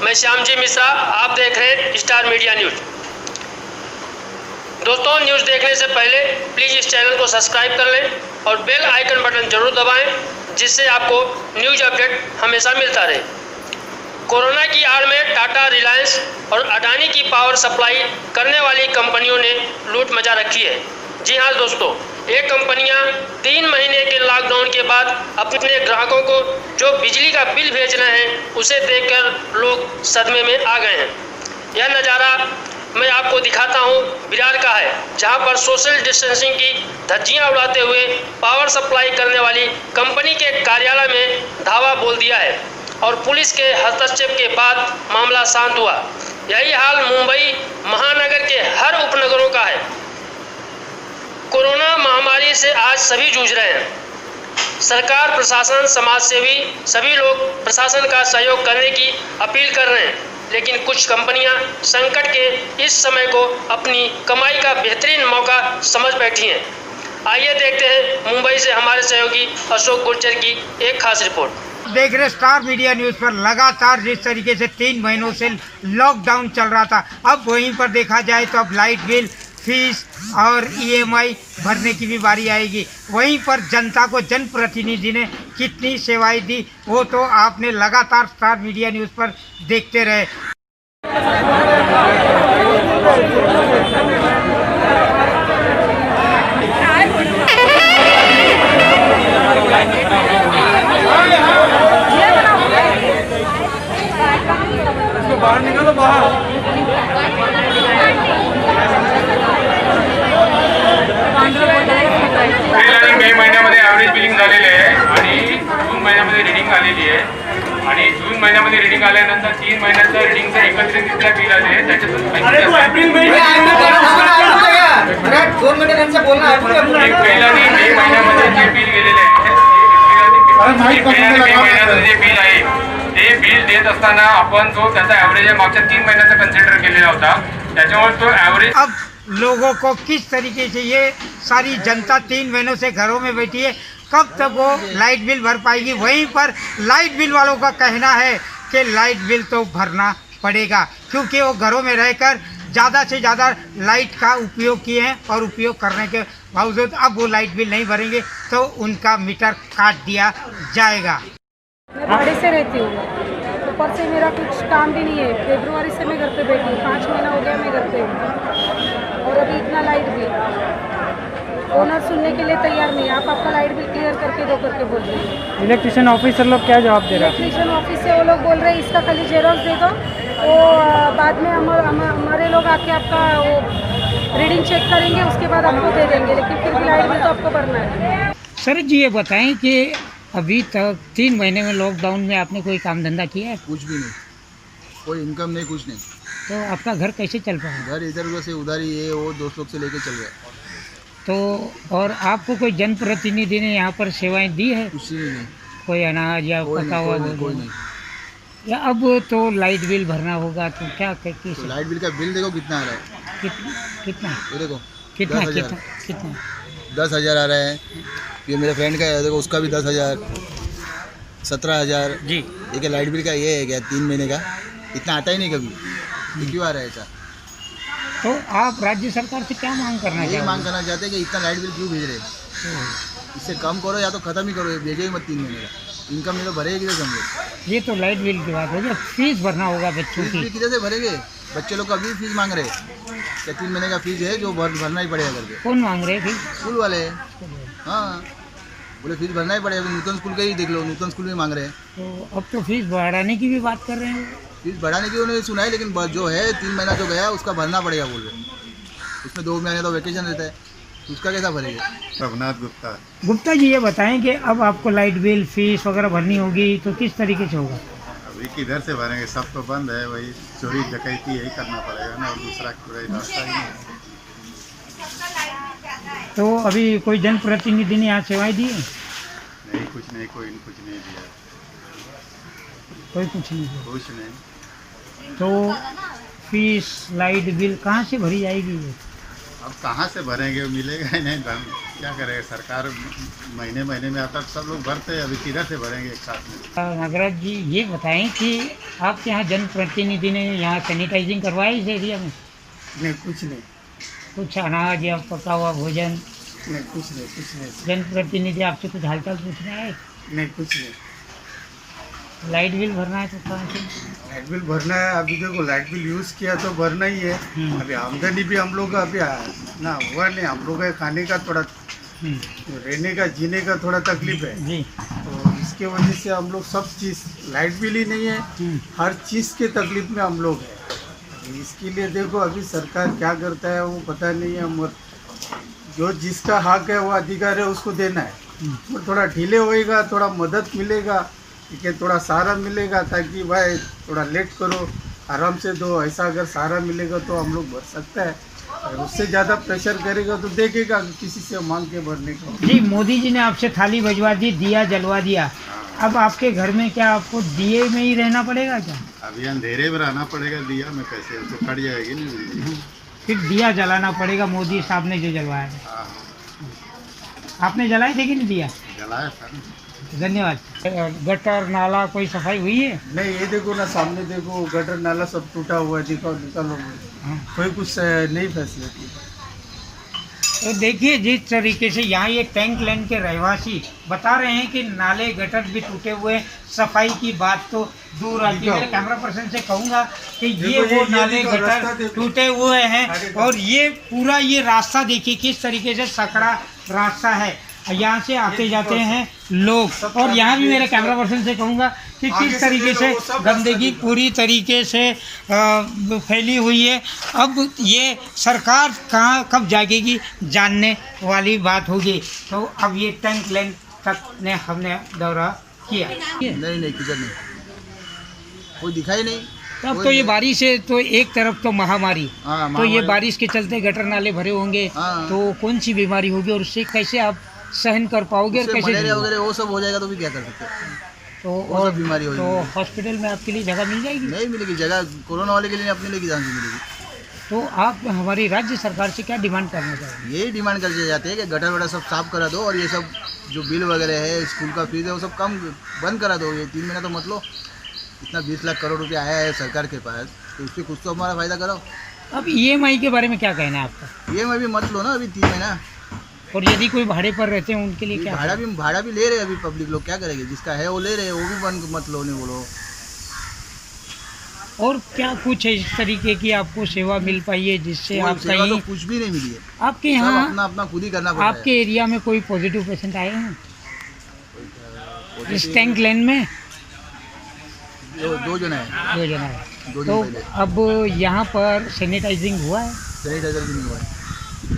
मैं श्यामजी मिश्रा, आप देख रहे हैं स्टार मीडिया न्यूज़। दोस्तों, न्यूज़ देखने से पहले प्लीज़ इस चैनल को सब्सक्राइब कर लें और बेल आइकन बटन जरूर दबाएं, जिससे आपको न्यूज़ अपडेट हमेशा मिलता रहे। कोरोना की आड़ में टाटा, रिलायंस और अडानी की पावर सप्लाई करने वाली कंपनियों ने लूट मचा रखी है। जी हाँ दोस्तों, ये कंपनियां 3 महीने के लॉकडाउन के बाद अपने ग्राहकों को जो बिजली का बिल भेज रहे हैं, उसे देखकर लोग सदमे में आ गए हैं। यह नज़ारा मैं आपको दिखाता हूँ बिरार का है, जहाँ पर सोशल डिस्टेंसिंग की धज्जियाँ उड़ाते हुए पावर सप्लाई करने वाली कंपनी के कार्यालय में धावा बोल दिया है और पुलिस के हस्तक्षेप के बाद मामला शांत हुआ। यही हाल मुंबई महानगर के हर उपनगरों का है। कोरोना महामारी से आज सभी जूझ रहे हैं। सरकार, प्रशासन, समाज सेवी सभी लोग प्रशासन का सहयोग करने की अपील कर रहे हैं, लेकिन कुछ कंपनियां संकट के इस समय को अपनी कमाई का बेहतरीन मौका समझ बैठी हैं। आइए देखते हैं मुंबई से हमारे सहयोगी अशोक गुर्जर की एक खास रिपोर्ट। देख रहे स्टार मीडिया न्यूज़ पर लगातार जिस तरीके से 3 महीनों से लॉकडाउन चल रहा था, अब वहीं पर देखा जाए तो अब लाइट बिल, फीस और EMI भरने की भी बारी आएगी। वहीं पर जनता को जनप्रतिनिधि ने कितनी सेवाएं दी, वो तो आपने लगातार स्टार मीडिया न्यूज़ पर देखते रहे। बाहर निकालो, बाहर मे महिन्यामध्ये ॲव्हरेज बिलिंग झालेले आहे आणि जून महिन्यामध्ये रिडिंग आलेली आहे आणि जून महिन्यामध्ये रिडिंग आल्यानंतर 3 महिन्याचं रिडिंगचं एकत्रित इथल्या बिल आले त्याच्यातून पहिल्याने मे महिन्यामध्ये जे बिल गेलेले आहे जे बिल आहे ते बिल देत असताना आपण जो त्याचा ॲव्हरेज आहे मागच्या 3 महिन्याचा कन्सिडर केलेला होता, त्याच्यामुळे तो ॲव्हरेज। अब लोगों को किस तरीके से ये सारी जनता 3 महीनों से घरों में बैठी है, कब तक वो लाइट बिल भर पाएगी। वहीं पर लाइट बिल वालों का कहना है कि लाइट बिल तो भरना पड़ेगा, क्योंकि वो घरों में रहकर ज़्यादा से ज़्यादा लाइट का उपयोग किए हैं और उपयोग करने के बावजूद अब वो लाइट बिल नहीं भरेंगे तो उनका मीटर काट दिया जाएगा। मैं भाड़े से रहती हूँ, ऊपर से मेरा कुछ काम भी नहीं है। फरवरी से मैं घर पे बैठी हूँ, 5 महीना हो गया मैं घर पे हूँ और अभी इतना लाइट बिल ओनर सुनने के लिए तैयार नहीं। आप आपका लाइट बिल क्लियर करके दो करके बोल रहे हैं। इलेक्ट्रिशियन ऑफिसर लोग क्या जवाब दे रहे हैं? इलेक्ट्रिशियन ऑफिस से वो लोग बोल रहे हैं इसका खाली जेरॉक्स दे दो, वो बाद में हमारे लोग आके आपका वो रीडिंग चेक करेंगे, उसके बाद आपको दे देंगे, लेकिन फिर भी लाइट बिल तो आपको भरना है। सर जी ये बताएं कि अभी तक 3 महीने में लॉकडाउन में आपने कोई काम धंधा किया है? कुछ भी नहीं, कोई इनकम नहीं, कुछ नहीं। तो आपका घर कैसे चल पाया? घर इधर उधर से उधारी ये वो दोस्त लोग से लेके चल गया। तो और आपको कोई जनप्रतिनिधि ने यहाँ पर सेवाएं दी है? कुछ भी नहीं, कोई अनाज या पका हुआ कोई नहीं। या अब तो लाइट बिल भरना होगा, तो क्या कैसे? तो लाइट बिल का बिल देखो कितना आ रहा है। कितना ये देखो कितना 10,000 कितना 10,000 आ रहा है। ये मेरे फ्रेंड का है, देखो उसका भी 10,000, 17,000 जी। एक लाइट बिल का ये है क्या 3 महीने का, इतना आता ही नहीं कभी। ये क्यों आ रहा है ऐसा? तो आप राज्य सरकार से क्या मांग करना यही चाहते मांग करना चाहते हैं कि इतना लाइट बिल क्यों भेज रहे हैं, इससे कम करो या तो ख़त्म ही करो, ये भेजो ही मत 3 महीने का। इनकम नहीं तो भरेगी किधर हम लोग? ये तो लाइट बिल की बात हो गई, फीस भरना होगा बच्चों फीस की। भी किधर से भरेंगे? बच्चे लोग का भी फीस मांग रहे हैं क्या? 3 महीने का फीस है जो भरना ही पड़ेगा करके। कौन मांग रहे हैं? स्कूल वाले, हाँ बोले फीस भरना ही पड़ेगा। नूतन स्कूल का ही देख लो, नूतन स्कूल में मांग रहे हैं। तो अब तो फीस बढ़ाने की भी बात कर रहे हैं। फीस बढ़ाने की उन्होंने सुना है, लेकिन जो है 3 महीना जो गया उसका भरना पड़ेगा बोल रहे हैं। उसमें 2 महीने तो वेकेशन रहता है, उसका कैसा भरेगा? रघुनाथ गुप्ता जी ये बताएं कि अब आपको लाइट बिल, फीस वगैरह भरनी होगी, तो किस तरीके से होगा? अभी किधर से भरेंगे, सब तो बंद है, वही चोरी डकैती यही करना पड़ेगा ना, और दूसरा कोई रास्ता ही नहीं। तो अभी कोई जनप्रतिनिधि ने यहाँ सेवाएं दी है? नहीं, कुछ नहीं, कोई कुछ नहीं दिया, कोई कुछ नहीं दिया। कुछ नहीं। तो फीस, लाइट बिल कहाँ से भरी जाएगी? अब कहाँ से भरेंगे, मिलेगा ही नहीं धन। क्या करेगा सरकार, महीने महीने में आता सब लोग भरते हैं, अभी किधर से भरेंगे एक साथ में। नागराज जी ये बताएं कि आपके यहाँ जनप्रतिनिधि ने यहाँ सैनिटाइजिंग करवाई इस एरिया में? नहीं, कुछ नहीं, कुछ अनाज या पका हुआ भोजन? नहीं, कुछ नहीं, कुछ नहीं, जनप्रतिनिधि आपसे कुछ हालचाल पूछने आए? नहीं, कुछ नहीं। लाइट बिल भरना है तो कहाँ से? लाइट बिल भरना है, अभी देखो लाइट बिल यूज़ किया तो भरना ही है। अभी आमदनी भी हम लोग का अभी ना हुआ नहीं, हम लोग का खाने का थोड़ा, रहने का जीने का थोड़ा तकलीफ है जी। तो इसके वजह से हम लोग सब चीज़, लाइट बिल ही नहीं है, हर चीज़ के तकलीफ में हम लोग हैं। इसके लिए देखो अभी सरकार क्या करता है वो पता नहीं है, हम जो जिसका हक है वो अधिकार है उसको देना है। और थोड़ा डिले होएगा, थोड़ा मदद मिलेगा, ठीक है, थोड़ा सहारा मिलेगा, ताकि भाई थोड़ा लेट करो, आराम से दो, ऐसा अगर सहारा मिलेगा तो हम लोग भर सकते हैं। अगर उससे ज़्यादा प्रेशर करेगा तो देखेगा किसी से मांग के भरने का। जी, मोदी जी ने आपसे थाली भिजवा दी, दिया जलवा दिया, अब आपके घर में क्या आपको दिए में ही रहना पड़ेगा क्या? अभी अंधेरे में रहना पड़ेगा, दिया में कैसे, तो कट जाएगी नहीं। फिर दिया जलाना पड़ेगा, मोदी साहब ने जो जलवाया है। हाँ, आपने जलाई थी कि नहीं दिया? जलाया था ना। धन्यवाद। गटर नाला कोई सफाई हुई है? नहीं, ये देखो ना, सामने देखो गटर नाला सब टूटा हुआ है, दिखाओ निकालो, कोई कुछ नहीं फैसिलिटी। तो देखिए जिस तरीके से यहाँ ये टैंक लैंड के रहवासी बता रहे हैं कि नाले गटर भी टूटे हुए हैं, सफाई की बात तो दूर आती है। मेरे कैमरा पर्सन से कहूँगा कि ये वो नाले गटर टूटे हुए हैं और ये पूरा ये रास्ता देखिए किस तरीके से सकड़ा रास्ता है, यहाँ से आते जाते हैं लोग। और यहाँ भी मेरे कैमरा पर्सन से कहूँगा कि किस तरीके से गंदगी पूरी तरीके से फैली हुई है। अब ये सरकार कहाँ कब जागेगी जानने वाली बात होगी। तो अब ये टैंक लैंड तक ने हमने दौरा किया। नहीं किधर नहीं, कोई दिखाई नहीं। तब तो ये बारिश है तो एक तरफ तो महामारी, हाँ, तो ये बारिश के चलते गटर नाले भरे होंगे, हाँ। तो कौन सी बीमारी होगी और उससे कैसे आप सहन कर पाओगे और कैसे मलेरिया वगैरह वो सब हो जाएगा तो भी क्या कर सकते हैं, तो वो सब बीमारी हो तो जाएगी। हॉस्पिटल में आपके लिए जगह मिल जाएगी? नहीं मिलेगी जगह, कोरोना वाले के लिए अपने लिए कहाँ से मिलेगी। तो आप हमारी राज्य सरकार से क्या डिमांड करना चाहेंगे? यही डिमांड करके जाते हैं कि गटर वटर सब साफ करा दो और ये सब जो बिल वगैरह है, स्कूल का फीस है, वो सब कम बंद करा दो। ये 3 महीना तो मत लो, इतना 20 लाख करोड़ रुपया आया है सरकार के पास, तो उससे कुछ तो हमारा फ़ायदा करो। अब EMI के बारे में क्या कहना है आपका? ये मैं भी मत लो ना अभी 3 महीना। और यदि कोई भाड़े पर रहते हैं उनके लिए क्या? भाड़ा भी ले रहे हैं अभी पब्लिक लोग, क्या करेंगे, जिसका है वो ले रहे हैं, वो भी बंद मत लो, नहीं बोलो। और क्या कुछ इस तरीके की आपको सेवा मिल पाई है जिससे आप सेवा कहीं तो कुछ भी नहीं मिली है, आपके सब यहाँ अपना अपना खुद ही करना पड़ता आपके एरिया में कोई पॉजिटिव पेशेंट आए हैं इस टैंक लैंड में? है। 2 जना है, 2 जना है। 2 दिन तो पहले अब यहाँ पर सैनिटाइजिंग हुआ है? सैनिटाइजर भी नहीं हुआ है।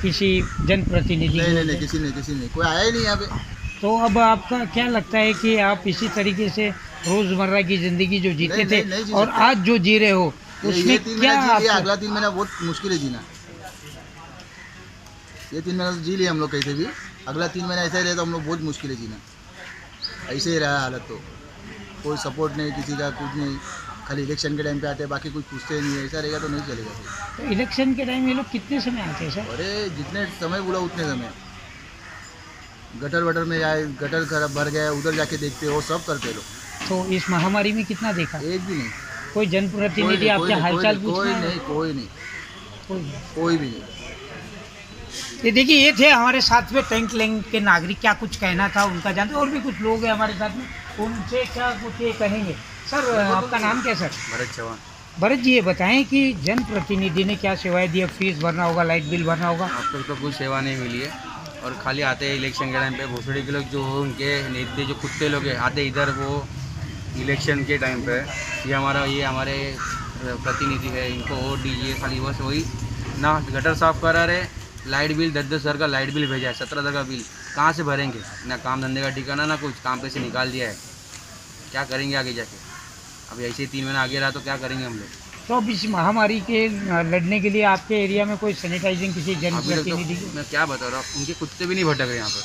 किसी जनप्रतिनिधि? नहीं किसी ने कोई आया ही नहीं यहाँ पे। तो अब आपका क्या लगता है कि आप इसी तरीके से रोजमर्रा की जिंदगी जो जीते थे नहीं जी और सकते। आज जो जी रहे हो उसमें ये 3 क्या महीना जी लिया, आपको- अगला 3 महीना बहुत मुश्किल है जीना। ये 3 महीना तो जी लिया हम लोग कैसे भी, अगला 3 महीना ऐसा ही रहे तो हम लोग बहुत मुश्किल है जीना। ऐसे ही रहा हालत, तो कोई सपोर्ट नहीं किसी का, कुछ नहीं, खाली इलेक्शन के टाइम पे आते हैं, बाकी कुछ पूछते नहीं है। ऐसा रहेगा तो नहीं चलेगा फिर। तो इलेक्शन के टाइम ये लोग कितने समय आते हैं सर? अरे जितने समय बोला उतने समय, गटर वटर में जाए, गटर खराब भर गया उधर जाके देखते हो, सब करते लोग। तो इस महामारी में कितना देखा? एक भी नहीं, कोई जनप्रतिनिधि आपके हालचाल कोई पूछना है? नहीं, कोई नहीं, कोई नहीं। कोई भी नहीं। ये देखिए ये थे हमारे साथ में टैंक लैंड के नागरिक, क्या कुछ कहना था उनका जानते। और भी कुछ लोग हैं हमारे साथ में, उनसे क्या कुछ ये कहेंगे। सर आपका नाम क्या है सर? भरत चौहान। भरत जी ये बताएं कि जनप्रतिनिधि ने क्या सेवाएं दी? फीस भरना होगा, लाइट बिल भरना होगा। अब तक तो कुछ सेवा नहीं मिली है और खाली आते हैं इलेक्शन के टाइम पे भोसड़ी के लोग जो हो, उनके नेता जो कुत्ते लोग हैं आते इधर, वो इलेक्शन के टाइम पे ये हमारे प्रतिनिधि है, इनको वोट दीजिए, खाली बस वही ना गटर साफ करा रहे, लाइट बिल 10-10 हज़ार का लाइट बिल भेजा है, 17 हज़ार का बिल कहाँ से भरेंगे? ना काम धंधे का ठिकाना, ना कुछ, काम पे से निकाल दिया है, क्या करेंगे आगे जाके? अब ऐसे ही 3 महीना आगे रहा तो क्या करेंगे हम लोग? तो अब इस महामारी के लड़ने के लिए आपके एरिया में कोई सैनिटाइजिंग किसी अभी तक जनप्रतिनिधि तो मैं क्या बता रहा हूँ, उनके कुत्ते भी नहीं भटक रहे यहाँ पर,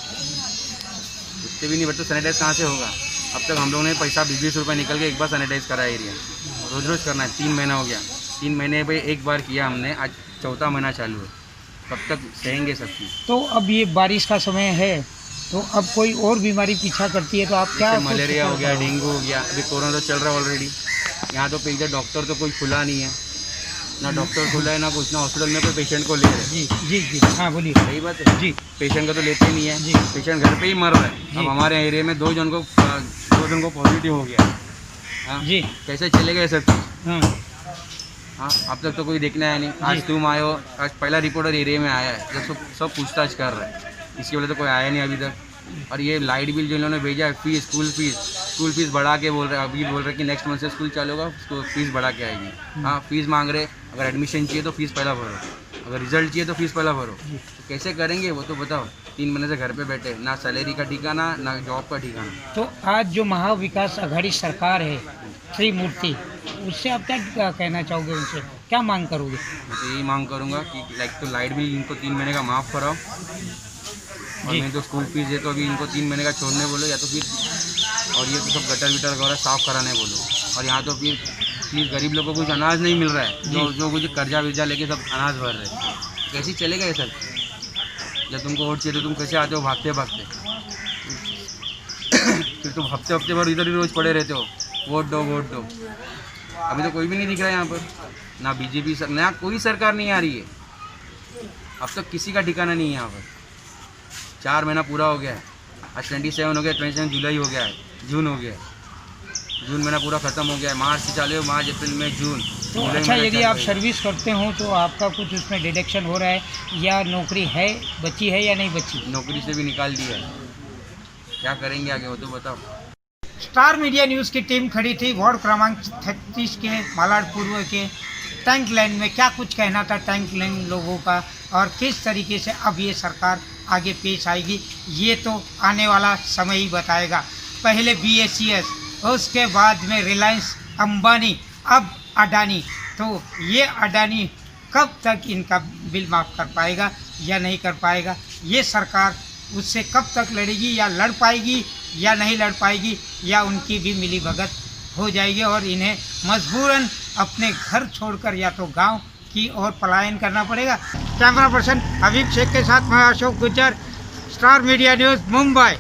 कुत्ते भी नहीं भटक, सैनिटाइज कहाँ से होगा? अब तक हम लोगों ने पैसा 20-20 रुपये निकल के एक बार सैनिटाइज करा एरिया, रोज़ करना है। 3 महीना हो गया, 3 महीने पे एक बार किया हमने, आज 4था महीना चालू है, कब तक सहेंगे सब चीज़। तो अब ये बारिश का समय है, तो अब कोई और बीमारी पीछा करती है तो आप क्या? मलेरिया हो गया, डेंगू हो गया, अभी कोरोना तो चल रहा है ऑलरेडी। यहाँ तो इधर डॉक्टर तो कोई खुला नहीं है, ना डॉक्टर खुला है ना कुछ, ना हॉस्पिटल में कोई पेशेंट को ले रहे। जी जी जी, हाँ बोलिए। सही बात है जी, पेशेंट को तो लेते नहीं है जी। पेशेंट घर पे ही मर रहा है। अब हमारे एरिया में दो जन को पॉजिटिव हो गया। हाँ जी, कैसे चलेगा ये सब चीज़? हाँ हाँ अब तक तो कोई देखने आया नहीं। आज तुम आए हो, आज पहला रिपोर्टर एरिया में आया है जब सब पूछताछ कर रहे हैं, इसकी वजह तो कोई आया नहीं अभी तक। और ये लाइट बिल जो इन्होंने भेजा है, फीस स्कूल फीस बढ़ा के बोल रहे हैं, अभी बोल रहे हैं कि नेक्स्ट मंथ से स्कूल चालू होगा, उसको फीस बढ़ा के आएगी। हाँ फीस मांग रहे, अगर एडमिशन चाहिए तो फीस पहला भरो, अगर रिजल्ट चाहिए तो फीस पहला भरो। तो कैसे करेंगे वो तो बताओ? 3 महीने से घर पे बैठे, ना सैलरी का ठिकाना ना जॉब का ठिकाना। तो आज जो महाविकास आघाड़ी सरकार है त्रिमूर्ति, उससे आप क्या कहना चाहोगे? उनसे क्या मांग करोगे? मैं तो यही मांग करूँगा कि तो लाइट बिल इनको 3 महीने का माफ़ कराओ, और मैं तो स्कूल फीस है तो अभी इनको 3 महीने का छोड़ने बोलो, या तो फिर और ये तो सब गटर विटर वगैरह साफ़ कराने बोलो। और यहाँ तो फिर प्लीज़ गरीब लोगों को कुछ अनाज नहीं मिल रहा है, जो कुछ कर्जा वर्जा लेके सब अनाज भर रहे हैं। कैसे चलेगा ये सर? जब तुमको वोट चाहिए तो तुम कैसे आते हो भागते भागते? फिर तुम हफ्ते भर इधर ही रोज़ पड़े रहते हो, वोट दो वोट दो। अभी तो कोई भी नहीं दिख रहा है यहाँ पर, ना बीजेपी ना कोई सरकार नहीं आ रही है। अब तक किसी का ठिकाना नहीं है यहाँ पर। 4 महीना पूरा हो गया है, आज 27 हो गया, 27 जुलाई हो गया है, जून हो गया है, जून महीना पूरा ख़त्म हो गया है। मार्च से चालू, मार्च अप्रैल मई जून। तो अच्छा, यदि आप सर्विस करते हो तो आपका कुछ उसमें डिडक्शन हो रहा है, या नौकरी है बची है या नहीं बची? नौकरी से भी निकाल दिया है, क्या करेंगे आगे वो तो बताओ। स्टार मीडिया न्यूज़ की टीम खड़ी थी वार्ड क्रमांक 36 के मालाड पूर्व के टैंक लैंड में। क्या कुछ कहना था टैंक लैंड लोगों का, और किस तरीके से अब ये सरकार आगे पेश आएगी, ये तो आने वाला समय ही बताएगा। पहले BSES, उसके बाद में रिलायंस, अंबानी, अब अडानी। तो ये अडानी कब तक इनका बिल माफ़ कर पाएगा या नहीं कर पाएगा, ये सरकार उससे कब तक लड़ेगी, या लड़ पाएगी या नहीं लड़ पाएगी, या उनकी भी मिली भगत हो जाएगी और इन्हें मजबूरन अपने घर छोड़कर या तो गांव की ओर पलायन करना पड़ेगा। कैमरा पर्सन हबीब शेख के साथ मैं Ashok Gujjar, star media news, Mumbai.